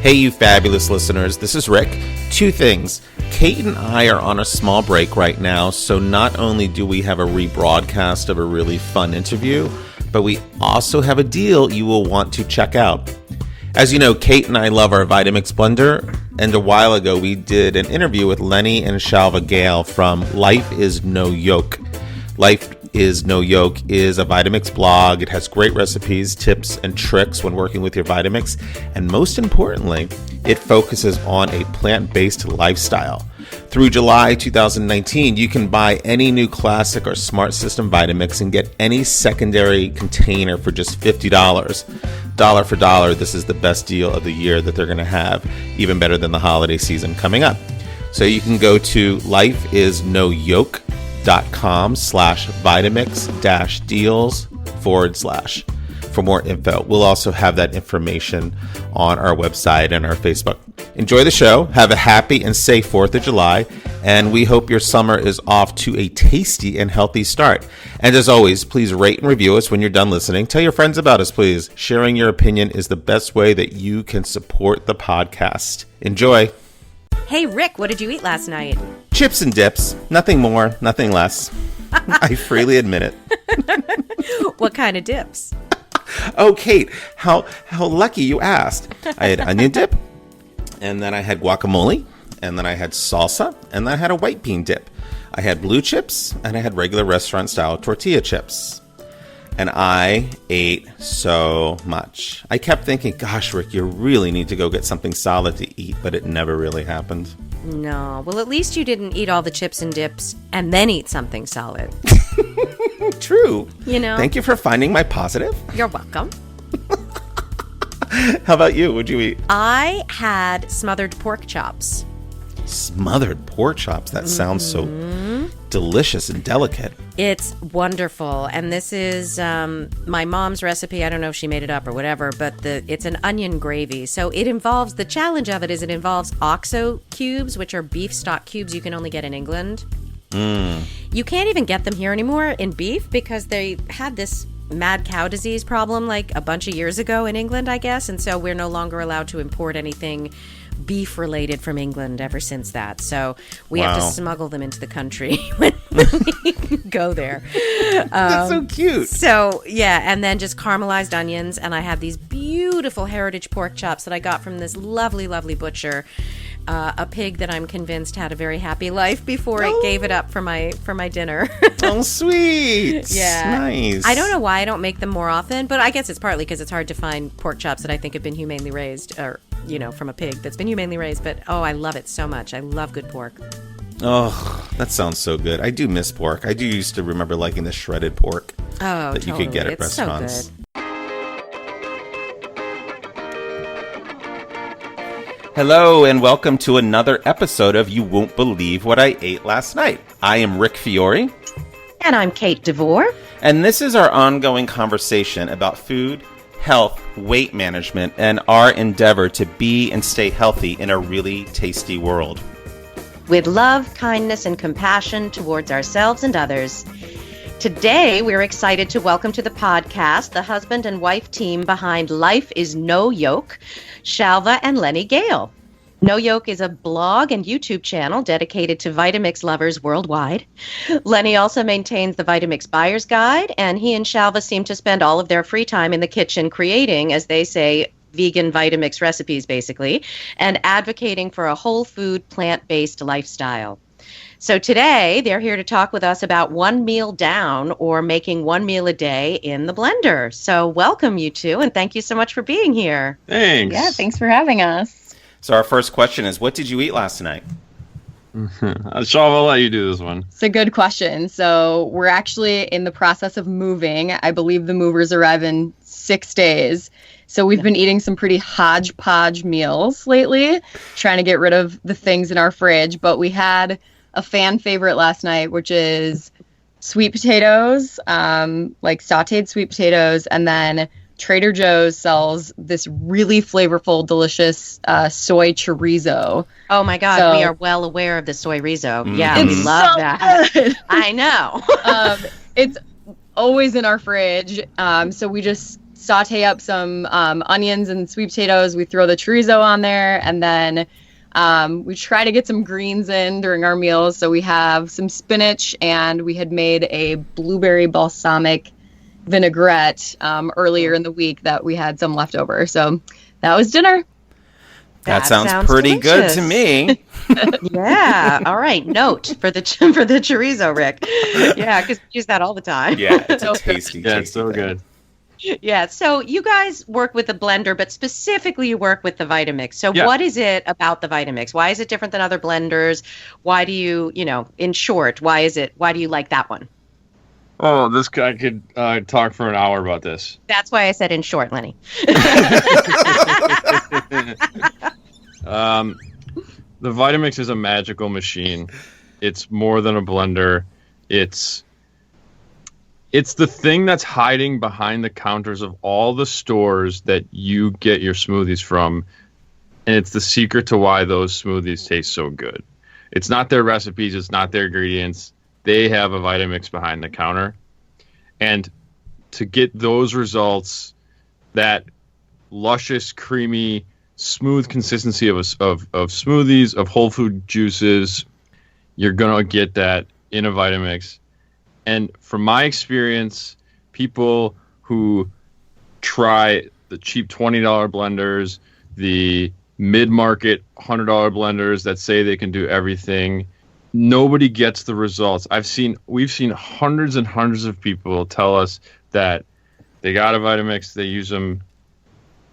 Hey, you fabulous listeners, this is Rick. Two things. Kate and I are on a small break right now, so not only do we have a rebroadcast of a really fun interview, but we also have a deal you will want to check out. As you know, Kate and I love our Vitamix blender, and a while ago we did an interview with Lenny and Shalva Gale from Life Is No Yoke. Life Is No Yoke is a Vitamix blog. It has great recipes, tips, and tricks when working with your Vitamix. And most importantly, it focuses on a plant-based lifestyle. Through July 2019, you can buy any new classic or smart system Vitamix and get any secondary container for just $50. Dollar for dollar, this is the best deal of the year that they're going to have, even better than the holiday season coming up. So you can go to lifeisnoyoke.com/Vitamix-deals/ for more info. We'll also have that information on our website and our Facebook. Enjoy the show. Have a happy and safe 4th of July. And we hope your summer is off to a tasty and healthy start. And as always, please rate and review us when you're done listening. Tell your friends about us, please. Sharing your opinion is the best way that you can support the podcast. Enjoy. Hey, Rick, what did you eat last night? Chips and dips. Nothing more, nothing less. I freely admit it. What kind of dips? Oh, Kate, how lucky you asked. I had onion dip, and then I had guacamole, and then I had salsa, and then I had a white bean dip. I had blue chips, and I had regular restaurant-style tortilla chips. And I ate so much. I kept thinking, gosh, Rick, you really need to go get something solid to eat, but it never really happened. No. Well, at least you didn't eat all the chips and dips and then eat something solid. True. You know? Thank you for finding my positive. You're welcome. How about you? What'd you eat? I had smothered pork chops. Smothered pork chops. That sounds so delicious and delicate. It's wonderful. And this is my mom's recipe. I don't know if she made it up or whatever, but it's an onion gravy. So it involves, the challenge of it is it involves OXO cubes, which are beef stock cubes you can only get in England. You can't even get them here anymore in beef because they had this mad cow disease problem like a bunch of years ago in England, I guess. And so we're no longer allowed to import anything beef related from England ever since that. So we have to smuggle them into the country when we go there. That's so cute. So yeah, and then just caramelized onions. And I have these beautiful heritage pork chops that I got from this lovely, lovely butcher. A pig that I'm convinced had a very happy life before it gave it up for my dinner. Oh, sweet. Yeah. Nice. I don't know why I don't make them more often, but I guess it's partly because it's hard to find pork chops that I think have been humanely raised, or, from a pig that's been humanely raised. But, I love it so much. I love good pork. Oh, that sounds so good. I do miss pork. I do used to remember liking the shredded pork that you could get at restaurants. So good. Hello and welcome to another episode of You Won't Believe What I Ate Last Night. I am Rick Fiore. And I'm Kate DeVore. And this is our ongoing conversation about food, health, weight management, and our endeavor to be and stay healthy in a really tasty world. With love, kindness, and compassion towards ourselves and others. Today, we're excited to welcome to the podcast the husband and wife team behind Life Is No Yoke, Shalva and Lenny Gale. No Yoke is a blog and YouTube channel dedicated to Vitamix lovers worldwide. Lenny also maintains the Vitamix Buyer's Guide, and he and Shalva seem to spend all of their free time in the kitchen creating, as they say, vegan Vitamix recipes, basically, and advocating for a whole food, plant-based lifestyle. So today, they're here to talk with us about one meal down or making one meal a day in the blender. So welcome, you two, and thank you so much for being here. Thanks. Yeah, thanks for having us. So our first question is, what did you eat last night? Shalva, I'll let you do this one. It's a good question. So we're actually in the process of moving. I believe the movers arrive in 6 days. So we've been eating some pretty hodgepodge meals lately, trying to get rid of the things in our fridge. But we had a fan favorite last night, which is sweet potatoes, like sauteed sweet potatoes, and then Trader Joe's sells this really flavorful, delicious soy chorizo. Oh my God, we are well aware of the soy rizo. Yeah, we love that. Good. I know. It's always in our fridge, so we just saute up some onions and sweet potatoes. We throw the chorizo on there, and then we try to get some greens in during our meals. So we have some spinach, and we had made a blueberry balsamic vinaigrette earlier in the week that we had some left over. So that was dinner. That sounds pretty delicious. good to me. Yeah. All right. Note for the chorizo, Rick. Yeah, because we use that all the time. Yeah, it's a tasty, Yeah, tasty it's so thing. good. Yeah. So you guys work with the blender, but specifically you work with the Vitamix. So Yeah. what is it about the Vitamix? Why is it different than other blenders? Why do you, in short, why do you like that one? Oh, this guy could talk for an hour about this. That's why I said in short, Lenny. The Vitamix is a magical machine. It's more than a blender. It's the thing that's hiding behind the counters of all the stores that you get your smoothies from, and it's the secret to why those smoothies taste so good. It's not their recipes, it's not their ingredients. They have a Vitamix behind the counter. And to get those results, that luscious, creamy, smooth consistency of smoothies, of whole food juices, you're going to get that in a Vitamix. And from my experience, people who try the cheap $20 blenders, the mid-market $100 blenders that say they can do everything, nobody gets the results. We've seen hundreds and hundreds of people tell us that they got a Vitamix, they use them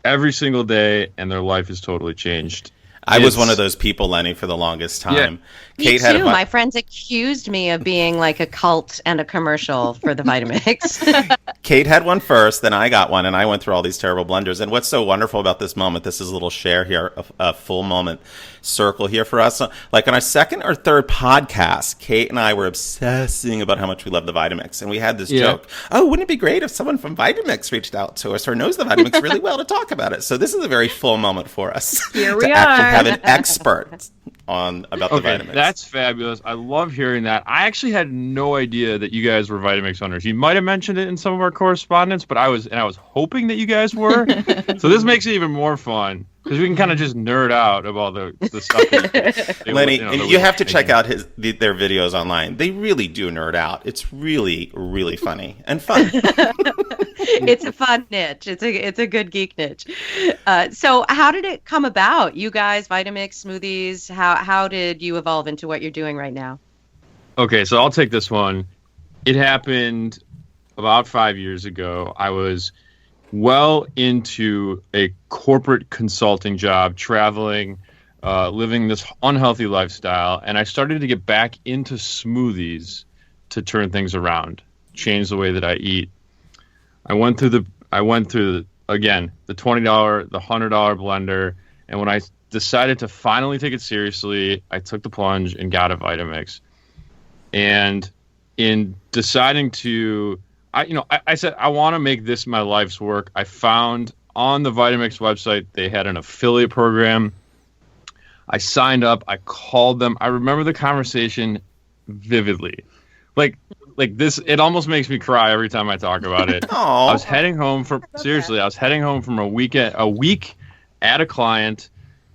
every single day, and their life is totally changed. I was one of those people, Lenny, for the longest time. Me too. My friends accused me of being like a cult and a commercial for the Vitamix. Kate had one first, then I got one, and I went through all these terrible blenders. And what's so wonderful about this moment, this is a little share here, a full moment circle here for us. Like on our second or third podcast, Kate and I were obsessing about how much we love the Vitamix. And we had this joke, oh, wouldn't it be great if someone from Vitamix reached out to us or knows the Vitamix really well to talk about it? So this is a very full moment for us. Here to we actually are. have an expert about the Vitamix. That's fabulous. I love hearing that. I actually had no idea that you guys were Vitamix owners. You might have mentioned it in some of our correspondence, but I was hoping that you guys were. So this makes it even more fun because we can kind of just nerd out about the stuff. Lenny, and you have to check out their videos online. They really do nerd out. It's really, really funny and fun. It's a fun niche. It's a good geek niche. So how did it come about? You guys, Vitamix, smoothies, how did you evolve into what you're doing right now? Okay, so I'll take this one. It happened about 5 years ago. I was well into a corporate consulting job, traveling, living this unhealthy lifestyle, and I started to get back into smoothies to turn things around, change the way that I eat. I went through again, the $20, the $100 blender, and when I decided to finally take it seriously, I took the plunge and got a Vitamix. And in deciding to, I said, I want to make this my life's work. I found on the Vitamix website, they had an affiliate program. I signed up, I called them. I remember the conversation vividly. Like this, it almost makes me cry every time I talk about it. I was heading home from a week at a client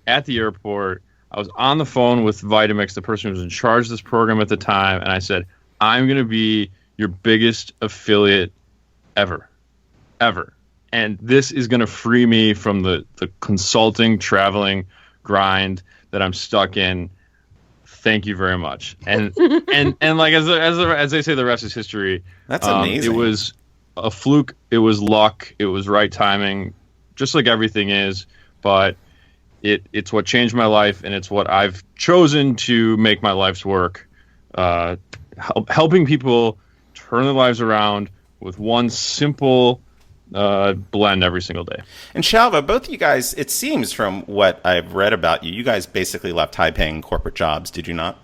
at the airport. I was on the phone with Vitamix, the person who was in charge of this program at the time, and I said, I'm going to be your biggest affiliate ever. And this is going to free me from the consulting, traveling grind that I'm stuck in. Thank you very much. And like as they say, the rest is history. That's amazing. It was a fluke. It was luck. It was right timing, just like everything is. But it's what changed my life, and it's what I've chosen to make my life's work. Helping people turn their lives around with one simple blend every single day. And Shalva, both of you guys, it seems from what I've read about you, you guys basically left high-paying corporate jobs, did you not,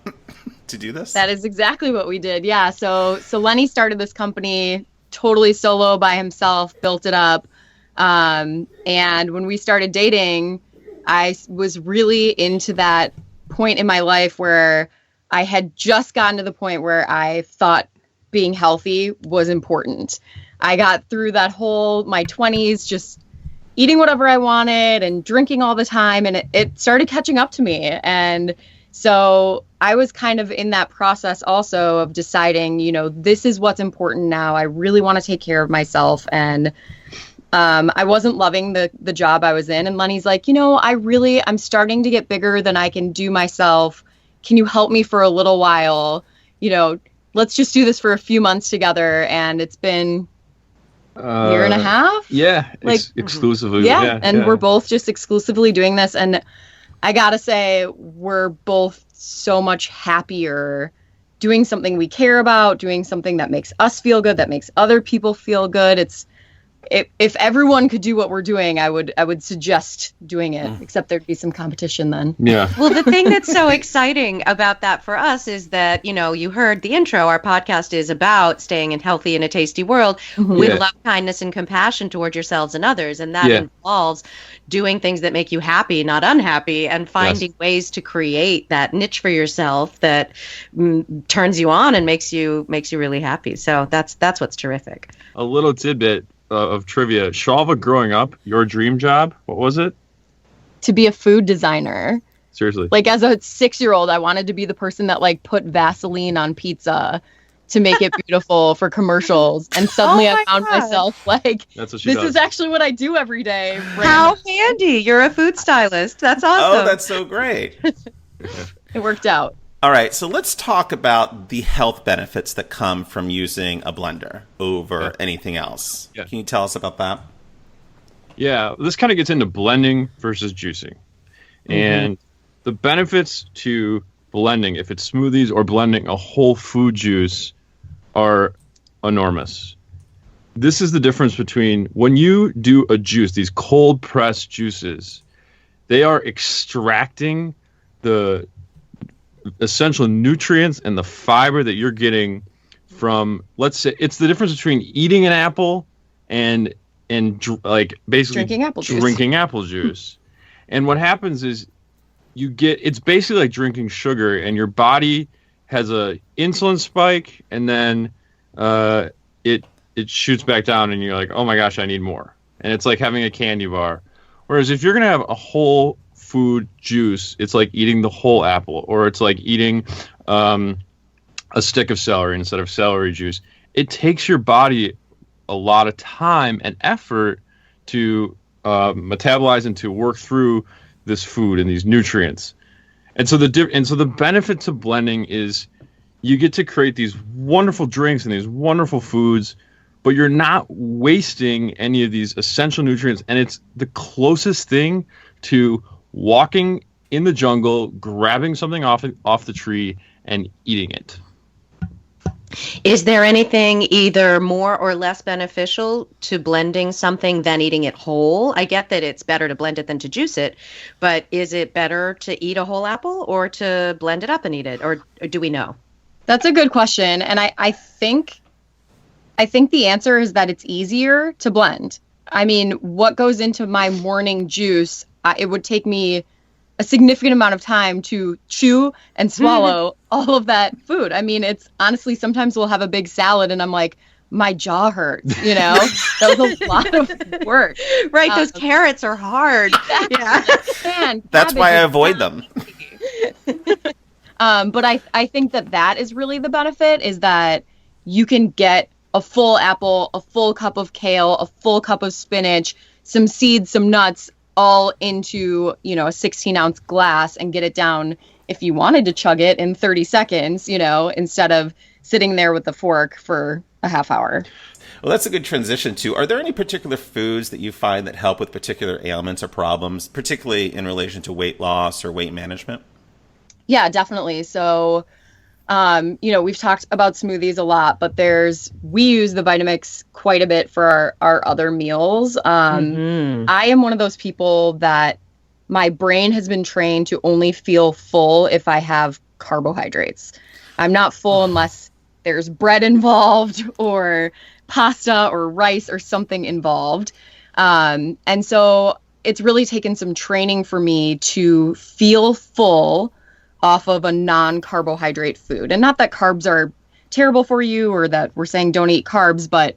to do this? That is exactly what we did. Yeah. So Lenny started this company totally solo by himself, built it up. And when we started dating, I was really into that point in my life where I had just gotten to the point where I thought being healthy was important. I got through my 20s just eating whatever I wanted and drinking all the time, and it started catching up to me. And so I was kind of in that process also of deciding, this is what's important now. I really want to take care of myself. And I wasn't loving the job I was in. And Lenny's like, I'm starting to get bigger than I can do myself. Can you help me for a little while? Let's just do this for a few months together. And it's been a year and a half. Yeah. Exclusively. Yeah. And we're both just exclusively doing this. And I gotta say, we're both so much happier doing something we care about, doing something that makes us feel good, that makes other people feel good. If everyone could do what we're doing, I would suggest doing it, except there'd be some competition then. Yeah. Well, the thing that's so exciting about that for us is that, you heard the intro. Our podcast is about staying healthy in a tasty world with love, kindness, and compassion towards yourselves and others. And that involves doing things that make you happy, not unhappy, and finding ways to create that niche for yourself that turns you on and makes you really happy. So that's what's terrific. A little tidbit of trivia. Shalva, growing up, your dream job, what was it? To be a food designer. Seriously. Like, as a 6-year-old, I wanted to be the person that put Vaseline on pizza to make it beautiful for commercials. And suddenly I found myself that's what she does. Is actually what I do every day. How handy. You're a food stylist. That's awesome. Oh, that's so great. It worked out. All right, so let's talk about the health benefits that come from using a blender over anything else. Yeah. Can you tell us about that? Yeah, this kind of gets into blending versus juicing. And the benefits to blending, if it's smoothies or blending a whole food juice, are enormous. This is the difference between when you do a juice, these cold pressed juices, they are extracting the essential nutrients and the fiber that you're getting from, let's say, it's the difference between eating an apple and basically drinking apple juice. And what happens is it's basically like drinking sugar, and your body has a insulin spike, and then it shoots back down, and you're like, oh my gosh, I need more. And it's like having a candy bar. Whereas if you're going to have a whole food juice, it's like eating the whole apple, or it's like eating a stick of celery instead of celery juice. It takes your body a lot of time and effort to metabolize and to work through this food and these nutrients. And so the benefit to blending is you get to create these wonderful drinks and these wonderful foods, but you're not wasting any of these essential nutrients. And it's the closest thing to walking in the jungle, grabbing something off the tree and eating it. Is there anything either more or less beneficial to blending something than eating it whole? I get that it's better to blend it than to juice it, but is it better to eat a whole apple or to blend it up and eat it? Or do we know? That's a good question. And I think the answer is that it's easier to blend. I mean, what goes into my morning juice, it would take me a significant amount of time to chew and swallow all of that food. I mean, it's honestly, sometimes we'll have a big salad and I'm like, my jaw hurts, That was a lot of work. Right, those carrots are hard. Yeah. Man, that's why I avoid them. But I think that is really the benefit, is that you can get a full apple, a full cup of kale, a full cup of spinach, some seeds, some nuts, all into, a 16-ounce glass and get it down, if you wanted to chug it, in 30 seconds, instead of sitting there with the fork for a half hour. Well, that's a good transition to, are there any particular foods that you find that help with particular ailments or problems, particularly in relation to weight loss or weight management? Yeah, definitely. So, we've talked about smoothies a lot, but we use the Vitamix quite a bit for our other meals. I am one of those people that my brain has been trained to only feel full if I have carbohydrates. I'm not full unless there's bread involved or pasta or rice or something involved. And so it's really taken some training for me to feel full off of a non-carbohydrate food. And not that carbs are terrible for you or that we're saying don't eat carbs, but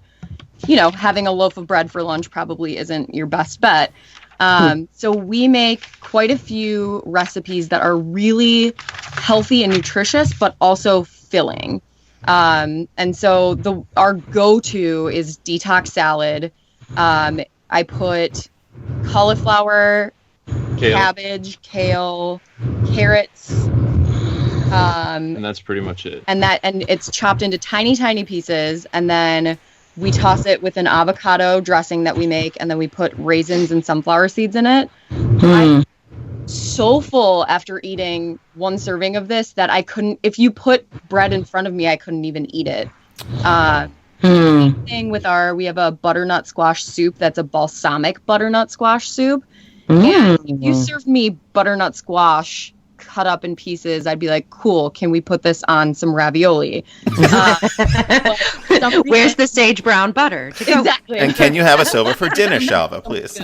having a loaf of bread for lunch probably isn't your best bet. So we make quite a few recipes that are really healthy and nutritious, but also filling. And so our go-to is detox salad. I put cauliflower, cabbage, kale, carrots. And that's pretty much it. And it's chopped into tiny, tiny pieces. And then we toss it with an avocado dressing that we make. And then we put raisins and sunflower seeds in it. I'm so full after eating one serving of this that if you put bread in front of me, I couldn't even eat it. Same thing with we have a butternut squash soup that's a balsamic butternut squash soup. And if you served me butternut squash cut up in pieces, I'd be like, cool, can we put this on some ravioli? Where's the sage brown butter to go? Exactly. And can you have us over for dinner, Shalva, please?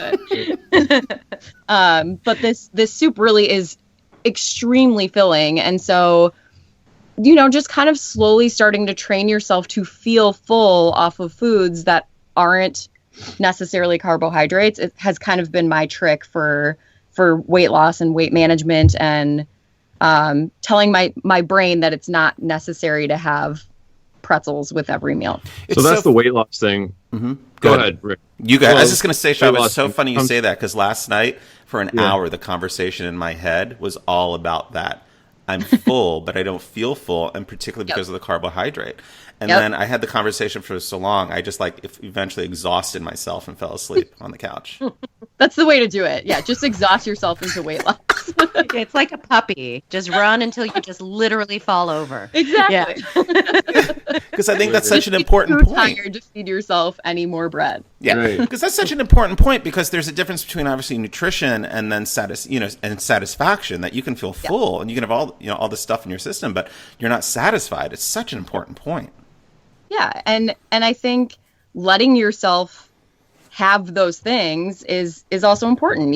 But this soup really is extremely filling. And so, just kind of slowly starting to train yourself to feel full off of foods that aren't necessarily carbohydrates. It has kind of been my trick for weight loss and weight management, and telling my brain that it's not necessary to have pretzels with every meal. So that's the weight loss thing. Mm-hmm. Go ahead, Rick. You guys, I was just going to say, Shalva, it's so thing. funny you say that, because last night for an hour, the conversation in my head was all about that. I'm full, but I don't feel full, and particularly because of the carbohydrate. And then I had the conversation for so long, I just eventually exhausted myself and fell asleep on the couch. That's the way to do it. Yeah, just exhaust yourself into weight loss. It's like a puppy. Just run until you just literally fall over. Exactly. Because I think that's such an important point. Too tired to feed yourself any more bread. Yeah, because that's such an important point, because there's a difference between obviously nutrition and then satisfaction, that you can feel full and you can have all this stuff in your system, but you're not satisfied. It's such an important point. Yeah, and I think letting yourself have those things is also important.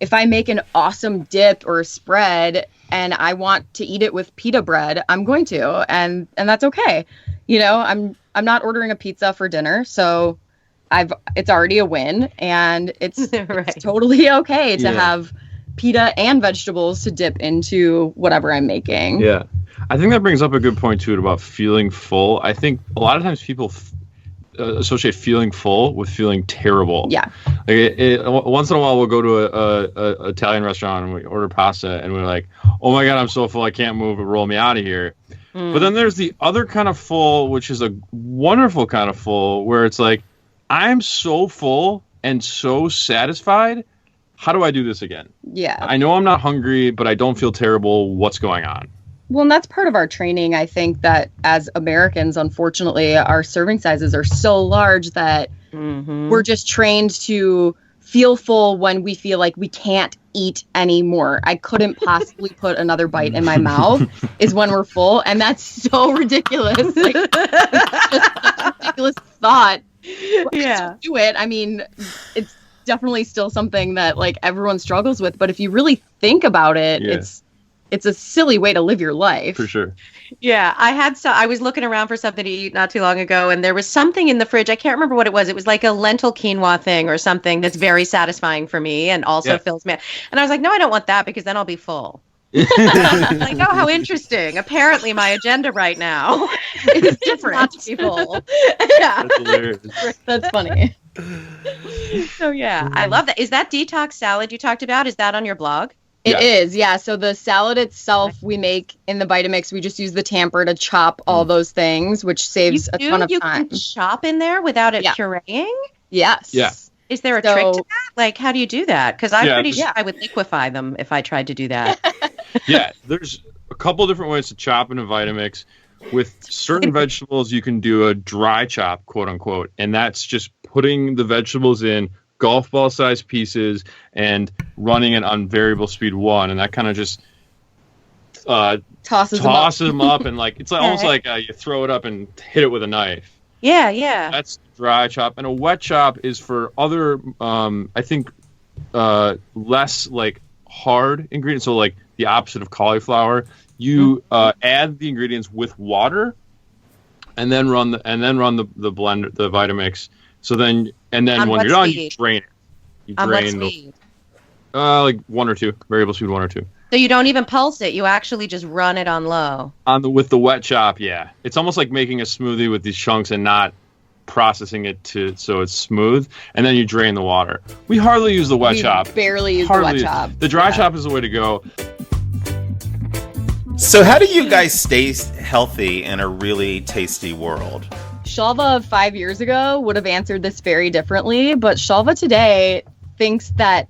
If I make an awesome dip or a spread and I want to eat it with pita bread, I'm going to, and that's okay. I'm not ordering a pizza for dinner, so it's already a win, and it's totally okay to have pita and vegetables to dip into whatever I'm making. Yeah. I think that brings up a good point too about feeling full. I think a lot of times people associate feeling full with feeling terrible. Yeah. Once in a while, we'll go to a Italian restaurant and we order pasta, and we're like, "Oh my god, I'm so full, I can't move. Roll me out of here." But then there's the other kind of full, which is a wonderful kind of full, where it's like, I'm so full and so satisfied. How do I do this again? Yeah. I know I'm not hungry, but I don't feel terrible. What's going on? Well, and that's part of our training. I think that as Americans, unfortunately, our serving sizes are so large that we're just trained to feel full when we feel like we can't eat anymore. I couldn't possibly put another bite in my mouth is when we're full. And that's so ridiculous. Like, it's just a ridiculous thought. Yeah. Do it. I mean, it's definitely still something that everyone struggles with. But if you really think about it, it's a silly way to live your life. For sure. Yeah, I was looking around for something to eat not too long ago, and there was something in the fridge. I can't remember what it was. It was like a lentil quinoa thing or something that's very satisfying for me and also fills me. And I was like, no, I don't want that, because then I'll be full. Like, oh, how interesting. Apparently my agenda right now is different. Not to be full. Yeah. That's hilarious. That's funny. So yeah, I love that. Is that detox salad you talked about? Is that on your blog? It is, yeah. So the salad itself we make in the Vitamix. We just use the tamper to chop all those things, which saves a ton of time. You can chop in there without it pureeing? Yes. Yeah. Is there a trick to that? Like, how do you do that? Because I'm pretty sure I would liquefy them if I tried to do that. Yeah, there's a couple different ways to chop in a Vitamix. With certain vegetables, you can do a dry chop, quote unquote, and that's just putting the vegetables in golf ball sized pieces and running it on variable speed 1, and that kind of just tosses them up, and it's almost like you throw it up and hit it with a knife. Yeah. That's dry chop, and a wet chop is for other I think less hard ingredients, so the opposite of cauliflower. You add the ingredients with water, and then run the blender, the Vitamix. So then when you're done, you drain it. You On what drain speed? like 1 or 2, variable speed 1 or 2. So you don't even pulse it. You actually just run it on low. With the wet chop, yeah. It's almost like making a smoothie with these chunks and not processing it so it's smooth, and then you drain the water. We hardly use the wet chop. Barely use the wet chop. The dry chop is the way to go. So how do you guys stay healthy in a really tasty world? Shalva of 5 years ago would have answered this very differently, but Shalva today thinks that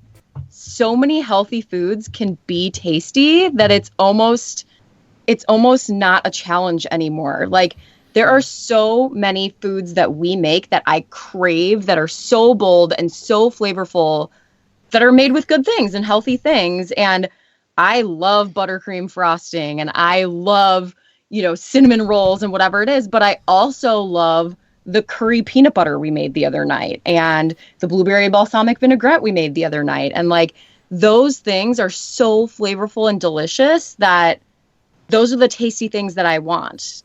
so many healthy foods can be tasty that it's almost not a challenge anymore. Like, there are so many foods that we make that I crave that are so bold and so flavorful that are made with good things and healthy things. And I love buttercream frosting and I love, cinnamon rolls and whatever it is. But I also love the curry peanut butter we made the other night and the blueberry balsamic vinaigrette we made the other night. And like, those things are so flavorful and delicious that those are the tasty things that I want.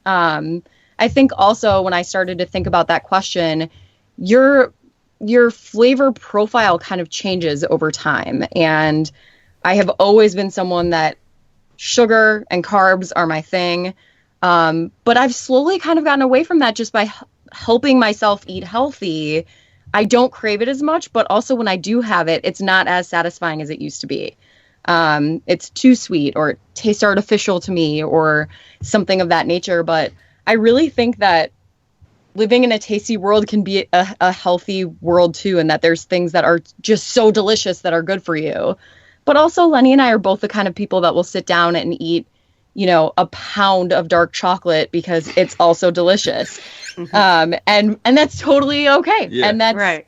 I think also when I started to think about that question, your flavor profile kind of changes over time. And I have always been someone that sugar and carbs are my thing. But I've slowly kind of gotten away from that just by helping myself eat healthy. I don't crave it as much, but also when I do have it, it's not as satisfying as it used to be. It's too sweet or it tastes artificial to me or something of that nature. But I really think that living in a tasty world can be a healthy world too, and that there's things that are just so delicious that are good for you. But also Lenny and I are both the kind of people that will sit down and eat, a pound of dark chocolate because it's also delicious. And that's totally okay. Yeah. And that's, right.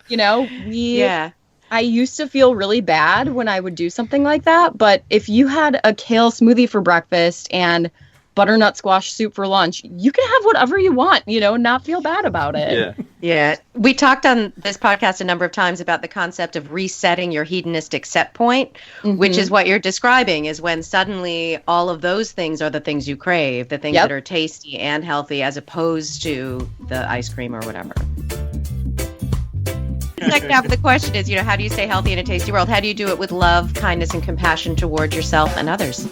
I used to feel really bad when I would do something like that. But if you had a kale smoothie for breakfast and butternut squash soup for lunch, you can have whatever you want, not feel bad about it. Yeah. We talked on this podcast a number of times about the concept of resetting your hedonistic set point, which is what you're describing, is when suddenly all of those things are the things you crave, the things that are tasty and healthy, as opposed to the ice cream or whatever. The second half of the question is, how do you stay healthy in a tasty world? How do you do it with love, kindness, and compassion towards yourself and others?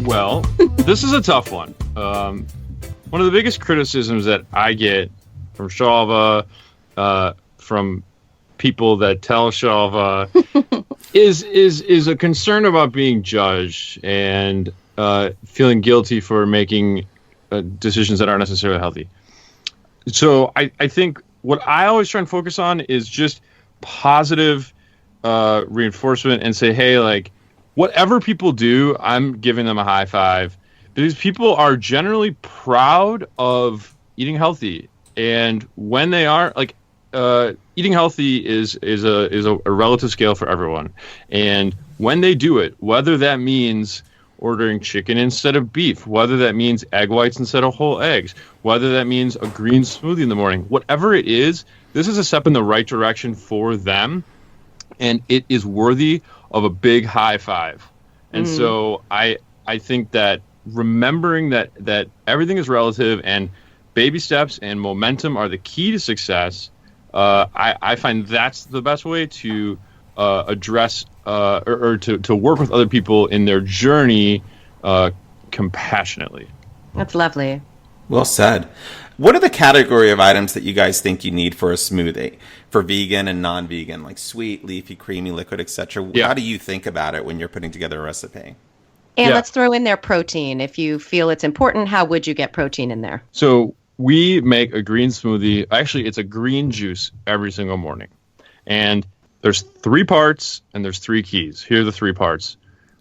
Well, this is a tough one. One of the biggest criticisms that I get from Shalva, from people that tell Shalva, is a concern about being judged and feeling guilty for making decisions that aren't necessarily healthy. So I think what I always try and focus on is just positive reinforcement and say, hey, like, whatever people do, I'm giving them a high five, because people are generally proud of eating healthy. And when they are, like, eating healthy is a relative scale for everyone. And when they do it, whether that means ordering chicken instead of beef, whether that means egg whites instead of whole eggs, whether that means a green smoothie in the morning, whatever it is, this is a step in the right direction for them. And it is worthy of a big high five. And so I think that remembering that everything is relative and baby steps and momentum are the key to success, I find that's the best way to address or to work with other people in their journey compassionately. That's lovely. Well said. What are the category of items that you guys think you need for a smoothie, for vegan and non-vegan, like sweet, leafy, creamy, liquid, etc.? Yeah. How do you think about it when you're putting together a recipe? And let's throw in there protein. If you feel it's important, how would you get protein in there? So we make a green smoothie. Actually, it's a green juice every single morning. And there's 3 parts and there's 3 keys. Here are the 3 parts.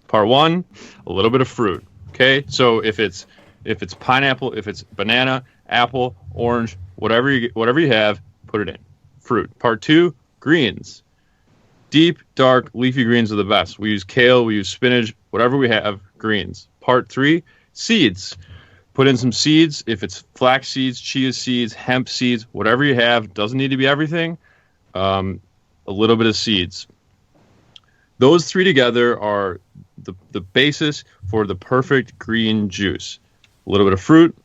Part 1, a little bit of fruit. Okay? So if it's pineapple, if it's banana, apple, orange, whatever you have, put it in. Fruit. Part 2, greens. Deep, dark, leafy greens are the best. We use kale, we use spinach, whatever we have, greens. Part 3, seeds. Put in some seeds. If it's flax seeds, chia seeds, hemp seeds, whatever you have, doesn't need to be everything. A little bit of seeds. Those 3 together are the basis for the perfect green juice. A little bit of fruit,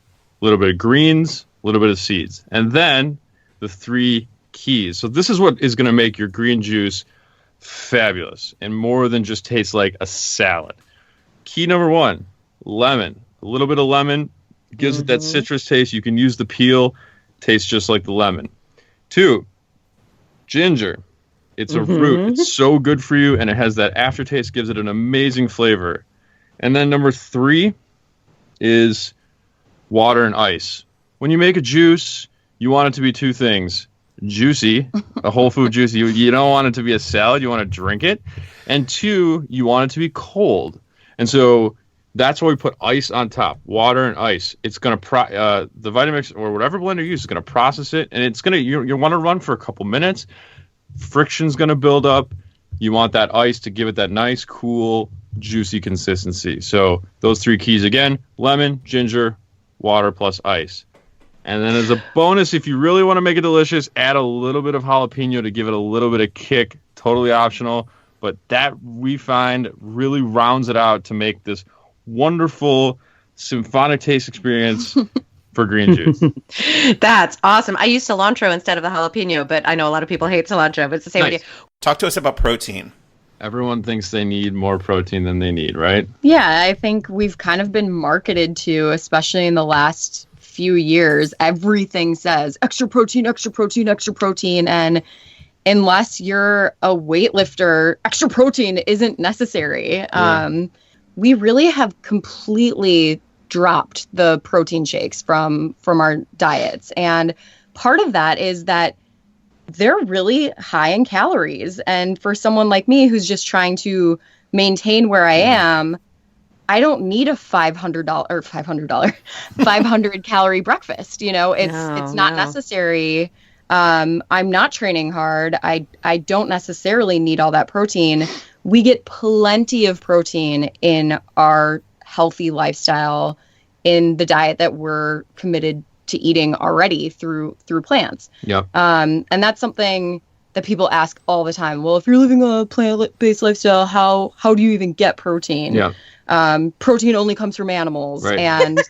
a little bit of greens, a little bit of seeds. And then the 3 keys. So this is what is going to make your green juice fabulous and more than just taste like a salad. Key number 1, lemon. A little bit of lemon gives it that citrus taste. You can use the peel, tastes just like the lemon. 2, ginger. It's a root. It's so good for you, and it has that aftertaste, gives it an amazing flavor. And then number 3 is water and ice. When you make a juice, you want it to be 2 things. Juicy, a whole food juice. You don't want it to be a salad. You want to drink it. And 2, you want it to be cold. And so that's why we put ice on top, water and ice. It's going to, the Vitamix or whatever blender you use is going to process it. And it's going to, you want to run for a couple minutes. Friction's going to build up. You want that ice to give it that nice, cool, juicy consistency. So those 3 keys again: lemon, ginger, water plus ice. And then as a bonus, if you really want to make it delicious, add a little bit of jalapeno to give it a little bit of kick. Totally optional. But that, we find, really rounds it out to make this wonderful symphonic taste experience for green juice. That's awesome. I use cilantro instead of the jalapeno, but I know a lot of people hate cilantro, but it's the same idea. Talk to us about protein. Everyone thinks they need more protein than they need, right? Yeah, I think we've kind of been marketed to, especially in the last few years, everything says extra protein, extra protein, extra protein. And unless you're a weightlifter, extra protein isn't necessary. Yeah. We really have completely dropped the protein shakes from our diets. And part of that is that they're really high in calories. And for someone like me who's just trying to maintain where I am, I don't need a $500 calorie breakfast. You know, it's not necessary. I'm not training hard. I don't necessarily need all that protein. We get plenty of protein in our healthy lifestyle, in the diet that we're committed to eating already through plants. Yep. And that's something that people ask all the time. Well, if you're living a plant-based lifestyle, how do you even get protein? Yeah. Protein only comes from animals. Right. And,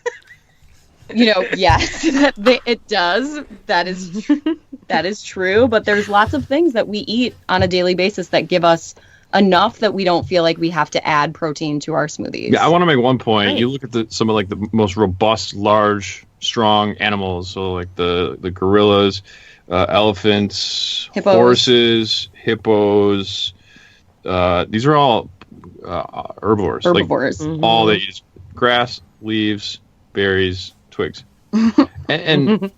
yes, it does. That is true. But there's lots of things that we eat on a daily basis that give us enough that we don't feel like we have to add protein to our smoothies. Yeah, I want to make one point. Right. You look at some of like the most robust, large, strong animals. So like the gorillas, elephants, Hippos. Horses, hippos. These are all herbivores. Herbivores. Like, all they eat is grass, leaves, berries, twigs. And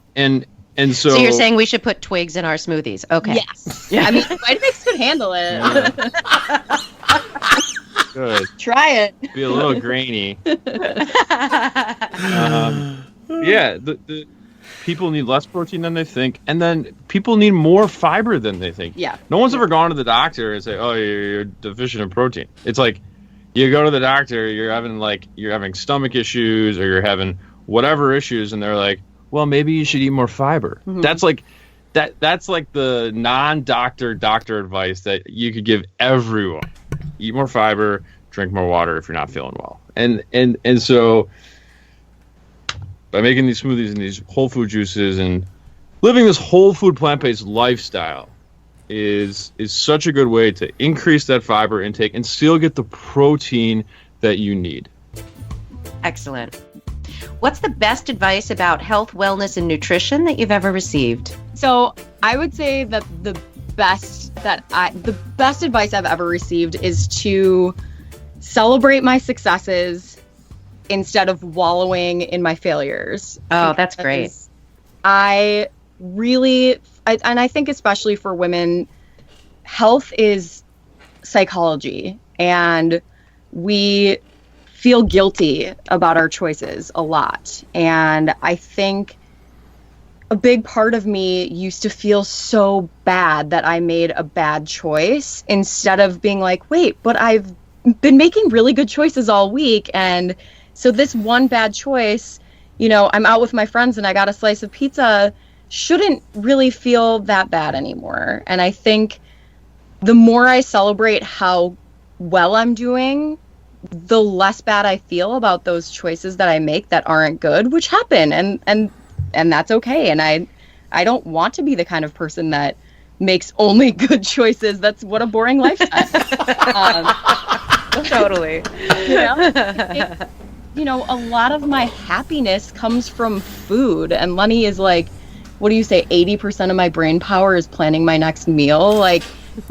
so you're saying we should put twigs in our smoothies? Okay. Yes. Yeah. I mean, Vitamix could handle it. good. Try it. Be a little grainy. The people need less protein than they think, and then people need more fiber than they think. Yeah. No one's ever gone to the doctor and say, "Oh, you're deficient in protein." It's like you go to the doctor, you're having stomach issues or you're having whatever issues, and they're like, "Well, maybe you should eat more fiber." Mm-hmm. That's like the non-doctor advice that you could give everyone. Eat more fiber, drink more water if you're not feeling well. And so by making these smoothies and these whole food juices and living this whole food plant-based lifestyle is such a good way to increase that fiber intake and still get the protein that you need. Excellent. What's the best advice about health, wellness, and nutrition that you've ever received? So I would say that the best advice I've ever received is to celebrate my successes instead of wallowing in my failures. Oh, that's great. I think especially for women, health is psychology, and we feel guilty about our choices a lot. And I think a big part of me used to feel so bad that I made a bad choice, instead of being like, wait, but I've been making really good choices all week. And so this one bad choice, I'm out with my friends and I got a slice of pizza, shouldn't really feel that bad anymore. And I think the more I celebrate how well I'm doing, the less bad I feel about those choices that I make that aren't good, which happen. And that's okay. And I don't want to be the kind of person that makes only good choices. That's what a boring lifestyle. Totally. A lot of my happiness comes from food. And Lenny is like, what do you say? 80% of my brain power is planning my next meal. Like,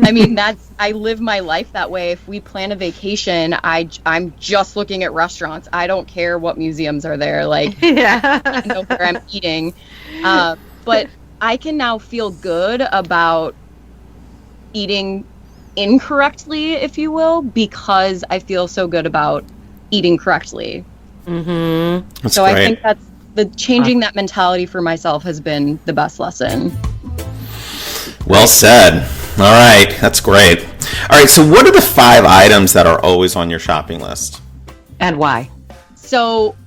I mean, I live my life that way. If we plan a vacation, I'm just looking at restaurants. I don't care what museums are there. Like, I know where I'm eating. But I can now feel good about eating incorrectly, if you will, because I feel so good about eating correctly. Mm-hmm. So great. I think that's changing that mentality for myself has been the best lesson. Well said. All right, that's great. All right, so what are the 5 items that are always on your shopping list? And why? So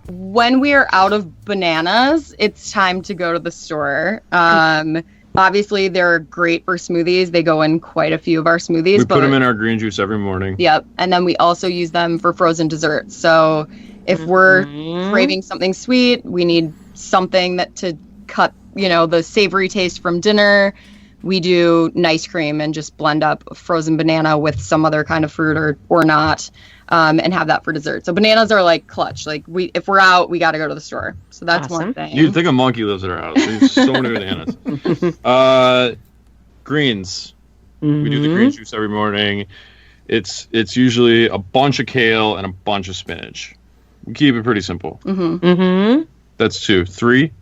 when we are out of bananas, it's time to go to the store. Obviously, they're great for smoothies. They go in quite a few of our smoothies. We put them in our green juice every morning. Yep. And then we also use them for frozen desserts. So if we're craving something sweet, we need something to cut, the savory taste from dinner. We do nice cream and just blend up a frozen banana with some other kind of fruit or not, and have that for dessert. So bananas are like clutch. Like if we're out, we got to go to the store. So that's one thing. You'd think a monkey lives at our house. There's so many bananas. Greens. Mm-hmm. We do the green juice every morning. It's usually a bunch of kale and a bunch of spinach. We keep it pretty simple. Mm-hmm. Mm-hmm. That's 2. 3.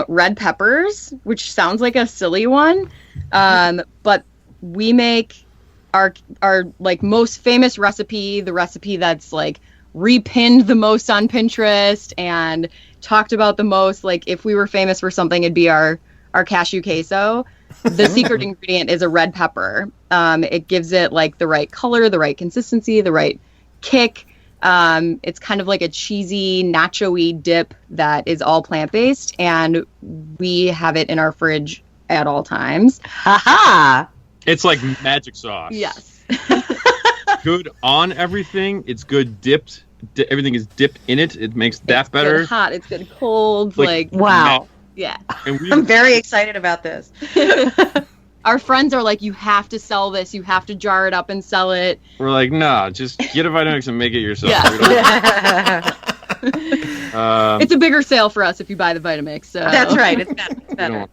Red peppers, which sounds like a silly one, but we make our like most famous recipe, the recipe that's like repinned the most on Pinterest and talked about the most. Like if we were famous for something, it'd be our cashew queso. The secret ingredient is a red pepper. It gives it like the right color, the right consistency, the right kick. It's kind of like a cheesy, nacho-y dip that is all plant-based, and we have it in our fridge at all times. Ha-ha! It's like magic sauce. Yes. Good on everything. It's good dipped. Everything is dipped in it. It makes that better. It's good hot. It's good cold. Like wow. Yeah. I'm very excited about this. Our friends are like, you have to sell this. You have to jar it up and sell it. We're like, nah, just get a Vitamix and make it yourself. Yeah. It's a bigger sale for us if you buy the Vitamix. So. That's right. It's better.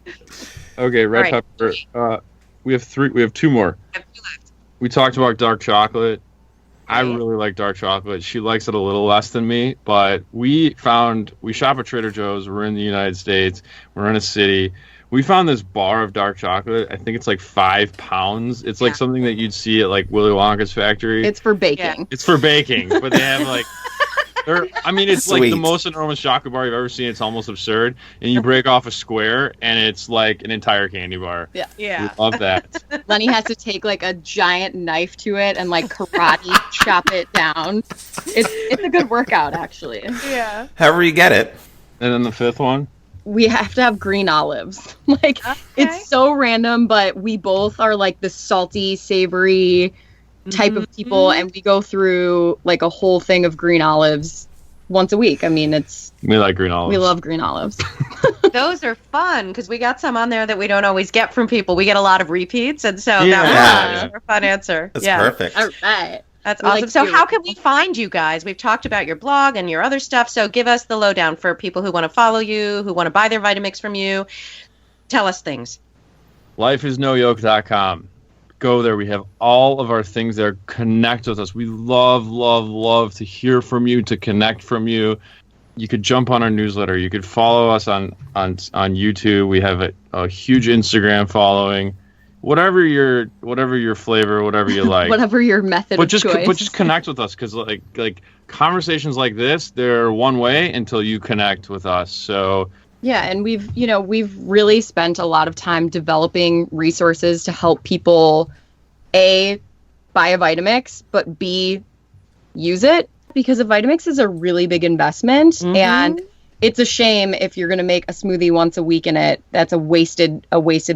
Okay, red pepper. We have 3. We have 2 more. I have 2 left. We talked about dark chocolate. I really like dark chocolate. She likes it a little less than me, but we shop at Trader Joe's. We're in the United States. We're in a city. We found this bar of dark chocolate. I think it's like 5 pounds. It's like something that you'd see at like Willy Wonka's factory. It's for baking. Yeah. It's for baking, but they have like, it's Sweet. like the most enormous chocolate bar you've ever seen. It's almost absurd. And you break off a square, and it's like an entire candy bar. Yeah. We love that. Lenny has to take like a giant knife to it and like karate chop it down. It's a good workout, actually. Yeah. However you get it. And then the 5th one. We have to have green olives. Like, It's so random, but we both are like the salty, savory type of people, and we go through like a whole thing of green olives once a week. I mean, we like green olives. We love green olives. Those are fun because we got some on there that we don't always get from people. We get a lot of repeats, and so that was a fun answer. That's perfect. All right. That's awesome. So how can we find you guys? We've talked about your blog and your other stuff. So give us the lowdown for people who want to follow you, who want to buy their Vitamix from you. Tell us things. lifeisnoyoke.com. Go there. We have all of our things there. Connect with us. We love, love, love to hear from you, to connect from you. You could jump on our newsletter. You could follow us on YouTube. We have a huge Instagram following. Whatever your flavor, whatever you like, whatever your method of choice. But just connect with us, because like conversations like this, they're one way until you connect with us. So yeah, and we've really spent a lot of time developing resources to help people A, buy a Vitamix, but B, use it, because a Vitamix is a really big investment, and it's a shame if you're going to make a smoothie once a week in it. That's a wasted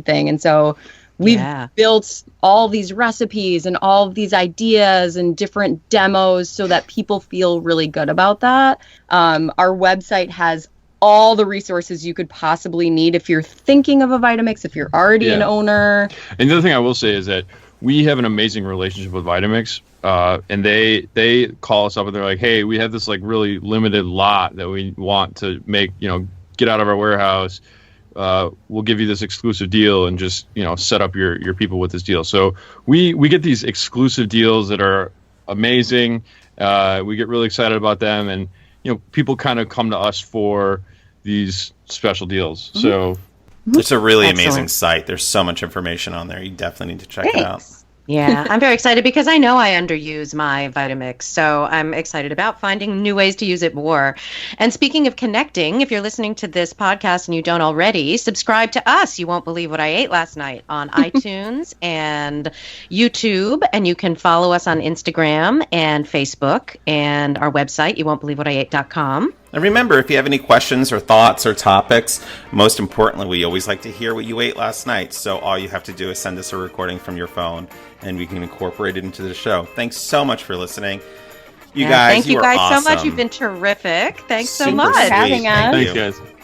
thing, and so. We've built all these recipes and all of these ideas and different demos so that people feel really good about that. Our website has all the resources you could possibly need if you're thinking of a Vitamix, if you're already an owner. And the other thing I will say is that we have an amazing relationship with Vitamix, and they call us up and they're like, hey, we have this like really limited lot that we want to make, get out of our warehouse. We'll give you this exclusive deal and just, set up your people with this deal. So we get these exclusive deals that are amazing. We get really excited about them, and, people kind of come to us for these special deals. Mm-hmm. So it's a really amazing site. There's so much information on there. You definitely need to check it out. Yeah, I'm very excited because I know I underuse my Vitamix, so I'm excited about finding new ways to use it more. And speaking of connecting, if you're listening to this podcast and you don't already, subscribe to us. You won't believe what I ate last night on iTunes and YouTube, and you can follow us on Instagram and Facebook and our website, youwon'tbelievewhatIate.com. And remember, if you have any questions or thoughts or topics, most importantly, we always like to hear what you ate last night. So all you have to do is send us a recording from your phone, and we can incorporate it into the show. Thanks so much for listening. You guys, thank you guys awesome. so much. You've been terrific. Thanks so Super much. sweet. Having us. Thanks, guys.